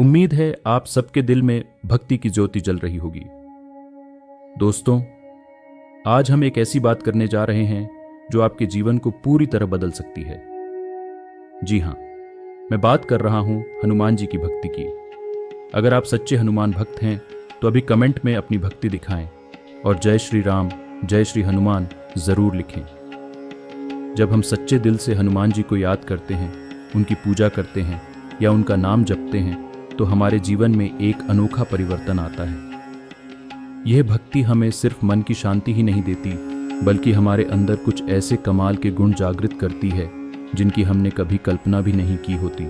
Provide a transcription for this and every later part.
उम्मीद है आप सबके दिल में भक्ति की ज्योति जल रही होगी। दोस्तों, आज हम एक ऐसी बात करने जा रहे हैं जो आपके जीवन को पूरी तरह बदल सकती है। जी हां, मैं बात कर रहा हूं हनुमान जी की भक्ति की। अगर आप सच्चे हनुमान भक्त हैं तो अभी कमेंट में अपनी भक्ति दिखाएं और जय श्री राम, जय श्री हनुमान जरूर लिखें। जब हम सच्चे दिल से हनुमान जी को याद करते हैं, उनकी पूजा करते हैं या उनका नाम जपते हैं तो हमारे जीवन में एक अनोखा परिवर्तन आता है। यह भक्ति हमें सिर्फ मन की शांति ही नहीं देती, बल्कि हमारे अंदर कुछ ऐसे कमाल के गुण जागृत करती है जिनकी हमने कभी कल्पना भी नहीं की होती।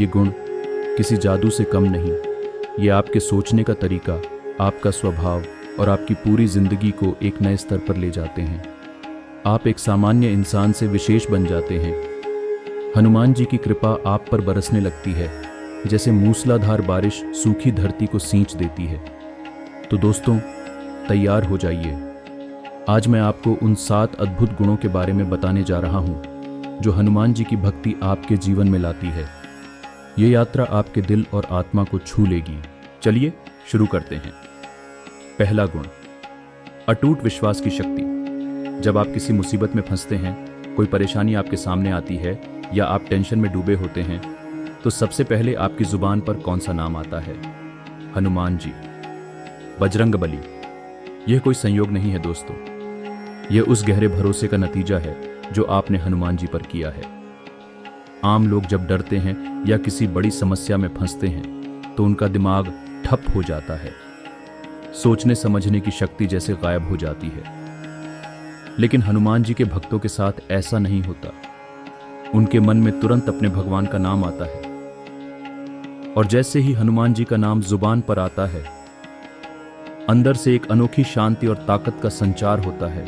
ये गुण किसी जादू से कम नहीं, ये आपके सोचने का तरीका, आपका स्वभाव और आपकी पूरी जिंदगी को एक नए स्तर पर ले जाते हैं। आप एक सामान्य इंसान से विशेष बन जाते हैं। हनुमान जी की कृपा आप पर बरसने लगती है, जैसे मूसलाधार बारिश सूखी धरती को सींच देती है। तो दोस्तों, तैयार हो जाइए। आज मैं आपको उन 7 अद्भुत गुणों के बारे में बताने जा रहा हूं जो हनुमान जी की भक्ति आपके जीवन में लाती है। ये यात्रा आपके दिल और आत्मा को छू लेगी। चलिए शुरू करते हैं। पहला गुण, अटूट विश्वास की शक्ति। जब आप किसी मुसीबत में फंसते हैं, कोई परेशानी आपके सामने आती है या आप टेंशन में डूबे होते हैं, तो सबसे पहले आपकी जुबान पर कौन सा नाम आता है? हनुमान जी, बजरंग बली। यह कोई संयोग नहीं है दोस्तों, यह उस गहरे भरोसे का नतीजा है जो आपने हनुमान जी पर किया है। आम लोग जब डरते हैं या किसी बड़ी समस्या में फंसते हैं तो उनका दिमाग ठप हो जाता है, सोचने समझने की शक्ति जैसे गायब हो जाती है। लेकिन हनुमान जी के भक्तों के साथ ऐसा नहीं होता। उनके मन में तुरंत अपने भगवान का नाम आता है, और जैसे ही हनुमान जी का नाम जुबान पर आता है, अंदर से एक अनोखी शांति और ताकत का संचार होता है।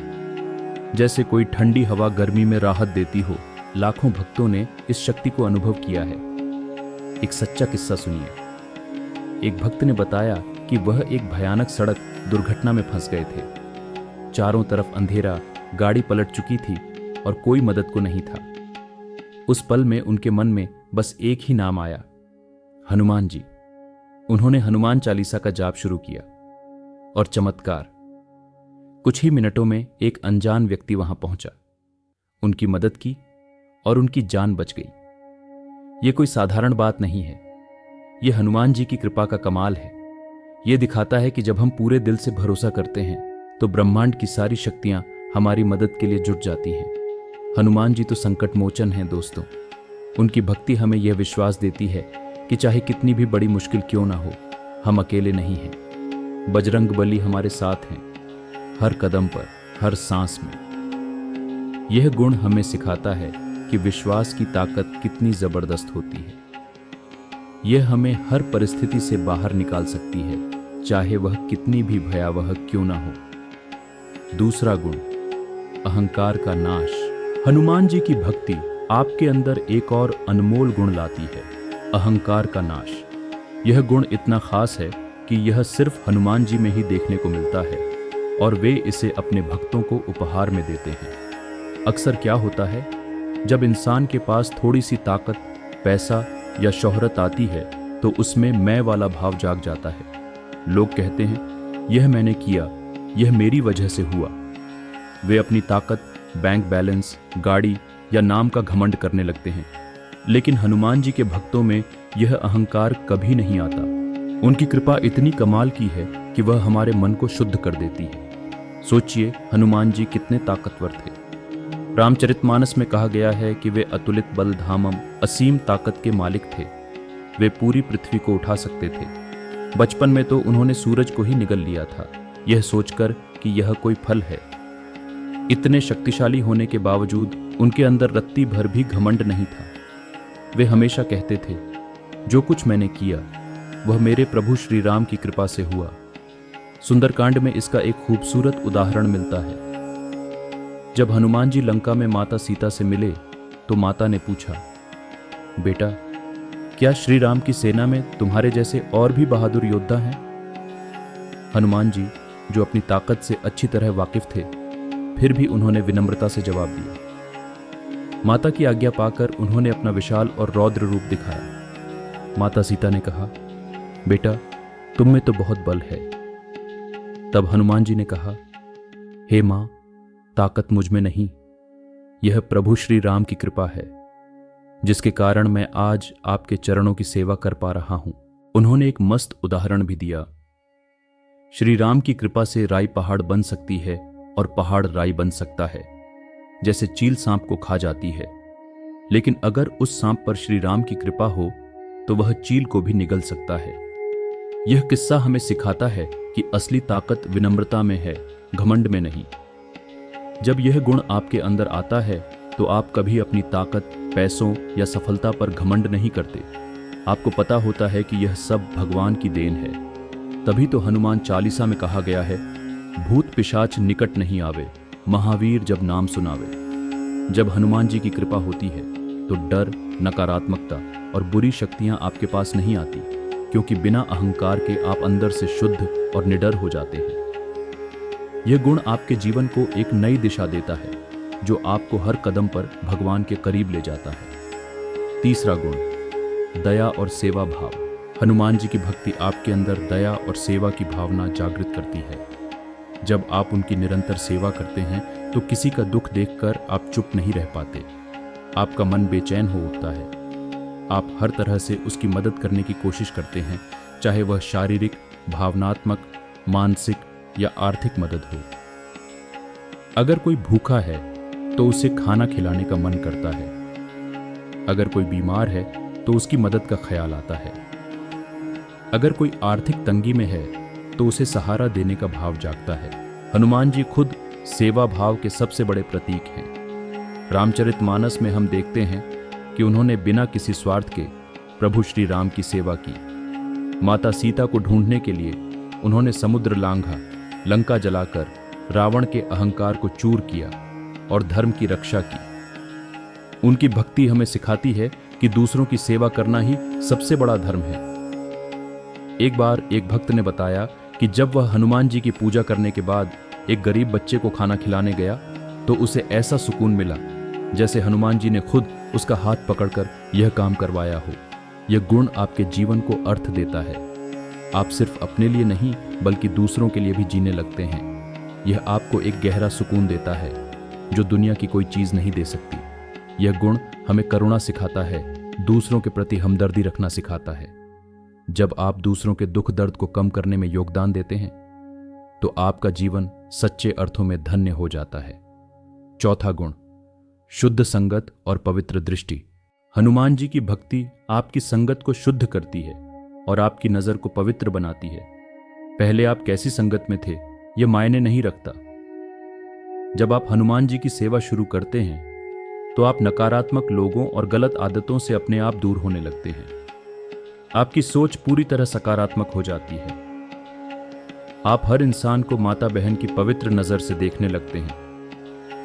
जैसे कोई ठंडी हवा गर्मी में राहत देती हो। लाखों भक्तों ने इस शक्ति को अनुभव किया है। एक सच्चा किस्सा सुनिए। एक भक्त ने बताया कि वह एक भयानक सड़क दुर्घटना में फंस गए थे। चारों तरफ अंधेरा, गाड़ी पलट चुकी थी और कोई मदद को नहीं था। उस पल में उनके मन में बस एक ही नाम आया, हनुमान जी। उन्होंने हनुमान चालीसा का जाप शुरू किया और चमत्कार, कुछ ही मिनटों में एक अनजान व्यक्ति वहां पहुंचा, उनकी मदद की और उनकी जान बच गई। यह कोई साधारण बात नहीं है, यह हनुमान जी की कृपा का कमाल है। यह दिखाता है कि जब हम पूरे दिल से भरोसा करते हैं तो ब्रह्मांड की सारी शक्तियां हमारी मदद के लिए जुट जाती हैं। हनुमान जी तो संकट मोचन हैं दोस्तों। उनकी भक्ति हमें यह विश्वास देती है कि चाहे कितनी भी बड़ी मुश्किल क्यों ना हो, हम अकेले नहीं हैं। बजरंग बली हमारे साथ हैं, हर कदम पर, हर सांस में। यह गुण हमें सिखाता है कि विश्वास की ताकत कितनी जबरदस्त होती है। यह हमें हर परिस्थिति से बाहर निकाल सकती है, चाहे वह कितनी भी भयावह क्यों ना हो। दूसरा गुण, अहंकार का नाश। हनुमान जी की भक्ति आपके अंदर एक और अनमोल गुण लाती है, अहंकार का नाश। यह गुण इतना खास है कि यह सिर्फ हनुमान जी में ही देखने को मिलता है और वे इसे अपने भक्तों को उपहार में देते हैं। अक्सर क्या होता है, जब इंसान के पास थोड़ी सी ताकत, पैसा या शोहरत आती है तो उसमें मैं वाला भाव जाग जाता है। लोग कहते हैं, यह मैंने किया, यह मेरी वजह से हुआ। वे अपनी ताकत, बैंक बैलेंस, गाड़ी या नाम का घमंड करने लगते हैं। लेकिन हनुमान जी के भक्तों में यह अहंकार कभी नहीं आता। उनकी कृपा इतनी कमाल की है कि वह हमारे मन को शुद्ध कर देती है। सोचिए, हनुमान जी कितने ताकतवर थे। रामचरितमानस में कहा गया है कि वे अतुलित बल धामम, असीम ताकत के मालिक थे। वे पूरी पृथ्वी को उठा सकते थे। बचपन में तो उन्होंने सूरज को ही निगल लिया था, यह सोचकर कि यह कोई फल है। इतने शक्तिशाली होने के बावजूद उनके अंदर रत्ती भर भी घमंड नहीं था। वे हमेशा कहते थे, जो कुछ मैंने किया वह मेरे प्रभु श्री राम की कृपा से हुआ। सुंदरकांड में इसका एक खूबसूरत उदाहरण मिलता है। जब हनुमान जी लंका में माता सीता से मिले तो माता ने पूछा, बेटा, क्या श्री राम की सेना में तुम्हारे जैसे और भी बहादुर योद्धा हैं? हनुमान जी, जो अपनी ताकत से अच्छी तरह वाकिफ थे, फिर भी उन्होंने विनम्रता से जवाब दिया। माता की आज्ञा पाकर उन्होंने अपना विशाल और रौद्र रूप दिखाया। माता सीता ने कहा, बेटा तुम में तो बहुत बल है। तब हनुमान जी ने कहा, हे मां, ताकत मुझ में नहीं, यह प्रभु श्री राम की कृपा है, जिसके कारण मैं आज आपके चरणों की सेवा कर पा रहा हूं। उन्होंने एक मस्त उदाहरण भी दिया। श्री राम की कृपा से राई पहाड़ बन सकती है और पहाड़ राई बन सकता है, जैसे चील सांप को खा जाती है। लेकिन अगर उस सांप पर श्री राम की कृपा हो तो वह चील को भी निगल सकता है। यह किस्सा हमें सिखाता है कि असली ताकत विनम्रता में है, घमंड में नहीं। जब यह गुण आपके अंदर आता है तो आप कभी अपनी ताकत, पैसों या सफलता पर घमंड नहीं करते। आपको पता होता है कि यह सब भगवान की देन है। तभी तो हनुमान चालीसा में कहा गया है, भूत पिशाच निकट नहीं आवे, महावीर जब नाम सुनावे। जब हनुमान जी की कृपा होती है तो डर, नकारात्मकता और बुरी शक्तियां आपके पास नहीं आती, क्योंकि बिना अहंकार के आप अंदर से शुद्ध और निडर हो जाते हैं। यह गुण आपके जीवन को एक नई दिशा देता है, जो आपको हर कदम पर भगवान के करीब ले जाता है। तीसरा गुण, दया और सेवा भाव। हनुमान जी की भक्ति आपके अंदर दया और सेवा की भावना जागृत करती है। जब आप उनकी निरंतर सेवा करते हैं तो किसी का दुख देखकर आप चुप नहीं रह पाते। आपका मन बेचैन हो उठता है। आप हर तरह से उसकी मदद करने की कोशिश करते हैं, चाहे वह शारीरिक, भावनात्मक, मानसिक या आर्थिक मदद हो। अगर कोई भूखा है तो उसे खाना खिलाने का मन करता है। अगर कोई बीमार है तो उसकी मदद का ख्याल आता है। अगर कोई आर्थिक तंगी में है तो उसे सहारा देने का भाव जागता है। हनुमान जी खुद सेवा भाव के सबसे बड़े प्रतीक हैं। रामचरितमानस में हम देखते हैं कि उन्होंने बिना किसी स्वार्थ के प्रभु श्री राम की सेवा की। माता सीता को ढूंढने के लिए उन्होंने समुद्र लांघा, लंका जलाकर रावण के अहंकार को चूर किया और धर्म की रक्षा की। उनकी भक्ति हमें सिखाती है कि दूसरों की सेवा करना ही सबसे बड़ा धर्म है। एक बार एक भक्त ने बताया कि जब वह हनुमान जी की पूजा करने के बाद एक गरीब बच्चे को खाना खिलाने गया तो उसे ऐसा सुकून मिला जैसे हनुमान जी ने खुद उसका हाथ पकड़कर यह काम करवाया हो। यह गुण आपके जीवन को अर्थ देता है। आप सिर्फ अपने लिए नहीं बल्कि दूसरों के लिए भी जीने लगते हैं। यह आपको एक गहरा सुकून देता है जो दुनिया की कोई चीज नहीं दे सकती। यह गुण हमें करुणा सिखाता है, दूसरों के प्रति हमदर्दी रखना सिखाता है। जब आप दूसरों के दुख दर्द को कम करने में योगदान देते हैं तो आपका जीवन सच्चे अर्थों में धन्य हो जाता है। चौथा गुण, शुद्ध संगत और पवित्र दृष्टि। हनुमान जी की भक्ति आपकी संगत को शुद्ध करती है और आपकी नजर को पवित्र बनाती है। पहले आप कैसी संगत में थे यह मायने नहीं रखता। जब आप हनुमान जी की सेवा शुरू करते हैं तो आप नकारात्मक लोगों और गलत आदतों से अपने आप दूर होने लगते हैं। आपकी सोच पूरी तरह सकारात्मक हो जाती है। आप हर इंसान को माता बहन की पवित्र नजर से देखने लगते हैं।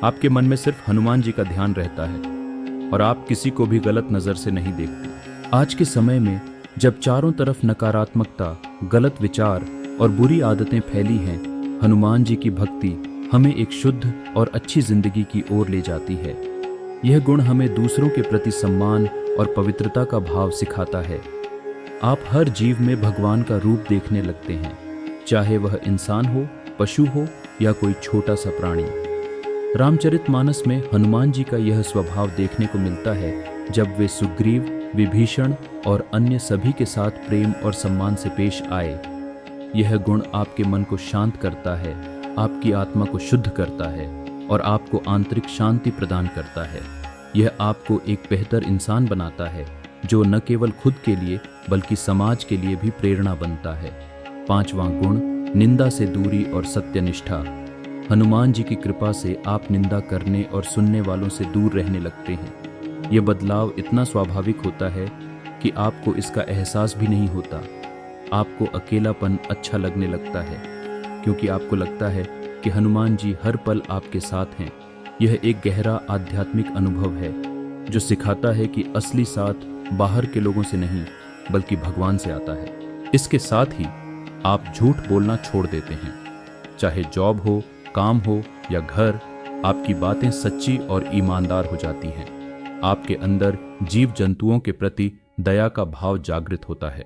आपके मन में सिर्फ हनुमान जी का ध्यान रहता है और आप किसी को भी गलत नजर से नहीं देखते। आज के समय में जब चारों तरफ नकारात्मकता, गलत विचार और बुरी आदतें फैली हैं, हनुमान जी की भक्ति हमें एक शुद्ध और अच्छी जिंदगी की ओर ले जाती है। यह गुण हमें दूसरों के प्रति सम्मान और पवित्रता का भाव सिखाता है। आप हर जीव में भगवान का रूप देखने लगते हैं, चाहे वह इंसान हो, पशु हो या कोई छोटा सा प्राणी। रामचरितमानस में हनुमान जी का यह स्वभाव देखने को मिलता है जब वे सुग्रीव, विभीषण और अन्य सभी के साथ प्रेम और सम्मान से पेश आए। यह गुण आपके मन को शांत करता है, आपकी आत्मा को शुद्ध करता है और आपको आंतरिक शांति प्रदान करता है। यह आपको एक बेहतर इंसान बनाता है जो न केवल खुद के लिए बल्कि समाज के लिए भी प्रेरणा बनता है। पांचवां गुण, निंदा से दूरी और सत्यनिष्ठा। हनुमान जी की कृपा से आप निंदा करने और सुनने वालों से दूर रहने लगते हैं। यह बदलाव इतना स्वाभाविक होता है कि आपको इसका एहसास भी नहीं होता। आपको अकेलापन अच्छा लगने लगता है क्योंकि आपको लगता है कि हनुमान जी हर पल आपके साथ हैं। यह एक गहरा आध्यात्मिक अनुभव है जो सिखाता है कि असली साथ बाहर के लोगों से नहीं बल्कि भगवान से आता है। इसके साथ ही आप झूठ बोलना छोड़ देते हैं। चाहे जॉब हो, काम हो या घर, आपकी बातें सच्ची और ईमानदार हो जाती हैं। आपके अंदर जीव जंतुओं के प्रति दया का भाव जागृत होता है।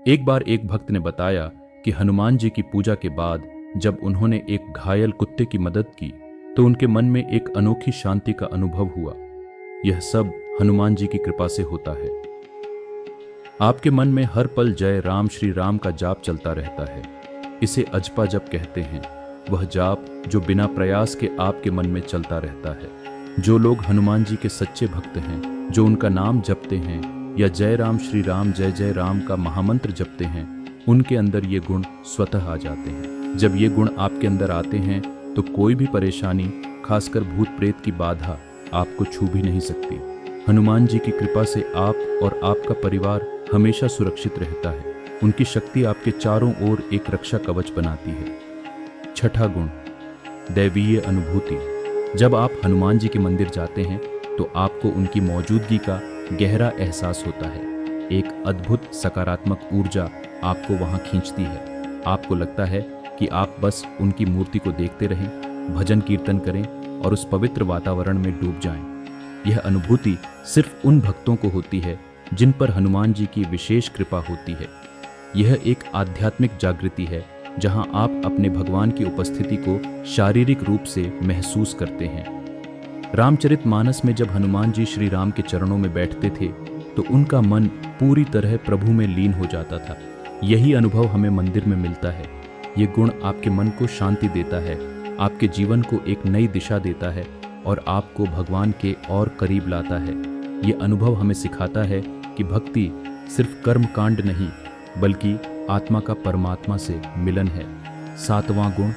एक बार एक भक्त ने बताया कि हनुमान जी की पूजा के बाद जब उन्होंने एक घायल कुत्ते की मदद की तो उनके मन में एक अनोखी शांति का अनुभव हुआ। यह सब हनुमान जी की कृपा से होता है। आपके मन में हर पल जय राम श्री राम का जाप चलता रहता है। इसे अजपा जप कहते हैं। वह जाप जो बिना प्रयास के आपके मन में चलता रहता है। जो लोग हनुमान जी के सच्चे भक्त हैं, जो उनका नाम जपते हैं या जय राम श्री राम जय जय राम का महामंत्र जपते हैं, उनके अंदर ये गुण स्वतः आ जाते हैं। जब ये गुण आपके अंदर आते हैं तो कोई भी परेशानी, खासकर भूत प्रेत की बाधा, आपको छू भी नहीं सकती। हनुमान जी की कृपा से आप और आपका परिवार हमेशा सुरक्षित रहता है। उनकी शक्ति आपके चारों ओर एक रक्षा कवच बनाती है। छठा गुण, दैवीय अनुभूति। जब आप हनुमान जी के मंदिर जाते हैं तो आपको उनकी मौजूदगी का गहरा एहसास होता है। एक अद्भुत सकारात्मक ऊर्जा आपको वहां खींचती है। आपको लगता है कि आप बस उनकी मूर्ति को देखते रहें, भजन कीर्तन करें और उस पवित्र वातावरण में डूब जाएं। यह अनुभूति सिर्फ उन भक्तों को होती है जिन पर हनुमान जी की विशेष कृपा होती है। यह एक आध्यात्मिक जागृति है जहां आप अपने भगवान की उपस्थिति को शारीरिक रूप से महसूस करते हैं। रामचरितमानस में जब हनुमान जी श्री राम के चरणों में बैठते थे तो उनका मन पूरी तरह प्रभु में लीन हो जाता था। यही अनुभव हमें मंदिर में मिलता है। ये गुण आपके मन को शांति देता है, आपके जीवन को एक नई दिशा देता है और आपको भगवान के और करीब लाता है। ये अनुभव हमें सिखाता है कि भक्ति सिर्फ कर्म कांड नहीं बल्कि आत्मा का परमात्मा से मिलन है। सातवां गुण,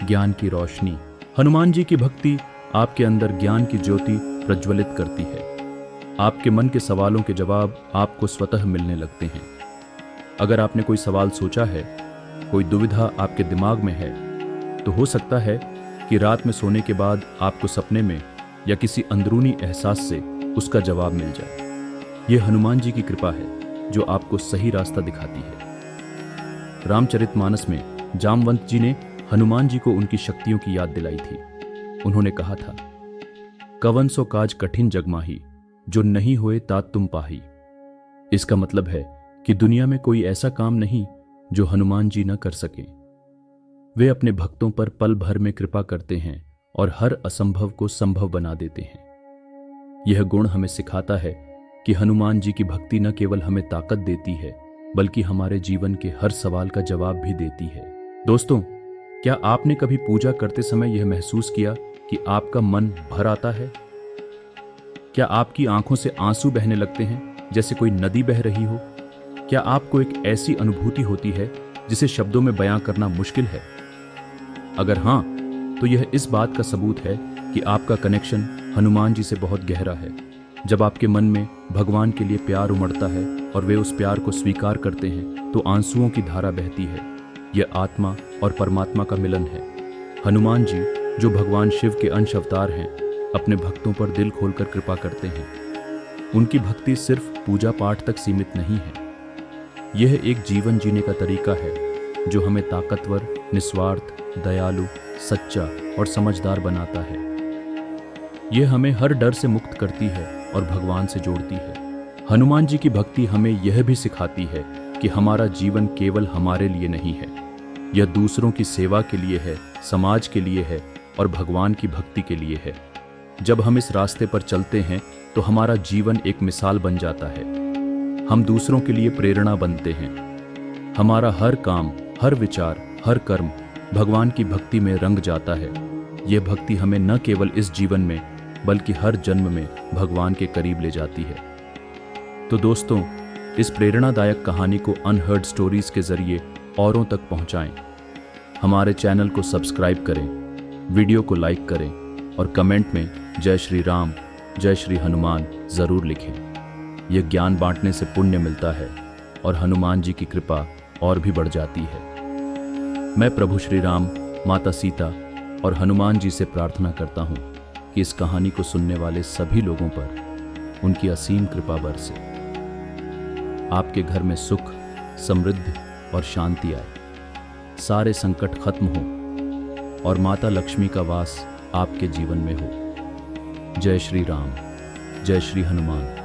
ज्ञान की रोशनी। हनुमान जी की भक्ति आपके अंदर ज्ञान की ज्योति प्रज्वलित करती है। आपके मन के सवालों के जवाब आपको स्वतः मिलने लगते हैं। अगर आपने कोई सवाल सोचा है, कोई दुविधा आपके दिमाग में है, तो हो सकता है कि रात में सोने के बाद आपको सपने में या किसी अंदरूनी एहसास से उसका जवाब मिल जाए। यह हनुमान जी की कृपा है जो आपको सही रास्ता दिखाती है। रामचरितमानस में जामवंत जी ने हनुमान जी को उनकी शक्तियों की याद दिलाई थी। उन्होंने कहा था, कवन सो काज कठिन जगमाही, जो नहीं होए तात तुम पाही। इसका मतलब है कि दुनिया में कोई ऐसा काम नहीं जो हनुमान जी न कर सके। वे अपने भक्तों पर पल भर में कृपा करते हैं और हर असंभव को संभव बना देते हैं। यह गुण हमें सिखाता है कि हनुमान जी की भक्ति न केवल हमें ताकत देती है बल्कि हमारे जीवन के हर सवाल का जवाब भी देती है। दोस्तों, क्या आपने कभी पूजा करते समय यह महसूस किया कि आपका मन भर आता है? क्या आपकी आंखों से आंसू बहने लगते हैं जैसे कोई नदी बह रही हो? क्या आपको एक ऐसी अनुभूति होती है जिसे शब्दों में बयां करना मुश्किल है? अगर हां, तो यह इस बात का सबूत है कि आपका कनेक्शन हनुमान जी से बहुत गहरा है। जब आपके मन में भगवान के लिए प्यार उमड़ता है और वे उस प्यार को स्वीकार करते हैं तो आंसुओं की धारा बहती है। यह आत्मा और परमात्मा का मिलन है। हनुमान जी, जो भगवान शिव के अंश अवतार हैं, अपने भक्तों पर दिल खोलकर कृपा करते हैं। उनकी भक्ति सिर्फ पूजा पाठ तक सीमित नहीं है। यह एक जीवन जीने का तरीका है जो हमें ताकतवर, निस्वार्थ, दयालु, सच्चा और समझदार बनाता है। यह हमें हर डर से मुक्त करती है और भगवान से जोड़ती है। हनुमान जी की भक्ति हमें यह भी सिखाती है कि हमारा जीवन केवल हमारे लिए नहीं है। यह दूसरों की सेवा के लिए है, समाज के लिए है और भगवान की भक्ति के लिए है। जब हम इस रास्ते पर चलते हैं तो हमारा जीवन एक मिसाल बन जाता है। हम दूसरों के लिए प्रेरणा बनते हैं। हमारा हर काम, हर विचार, हर कर्म भगवान की भक्ति में रंग जाता है। यह भक्ति हमें न केवल इस जीवन में बल्कि हर जन्म में भगवान के करीब ले जाती है। तो दोस्तों, इस प्रेरणादायक कहानी को अनहर्ड स्टोरीज के जरिए औरों तक पहुंचाएं। हमारे चैनल को सब्सक्राइब करें, वीडियो को लाइक करें और कमेंट में जय श्री राम, जय श्री हनुमान जरूर लिखें। यह ज्ञान बांटने से पुण्य मिलता है और हनुमान जी की कृपा और भी बढ़ जाती है। मैं प्रभु श्री राम, माता सीता और हनुमान जी से प्रार्थना करता हूँ कि इस कहानी को सुनने वाले सभी लोगों पर उनकी असीम कृपा बरसे। आपके घर में सुख, समृद्धि और शांति आए, सारे संकट खत्म हो और माता लक्ष्मी का वास आपके जीवन में हो। जय श्री राम, जय श्री हनुमान।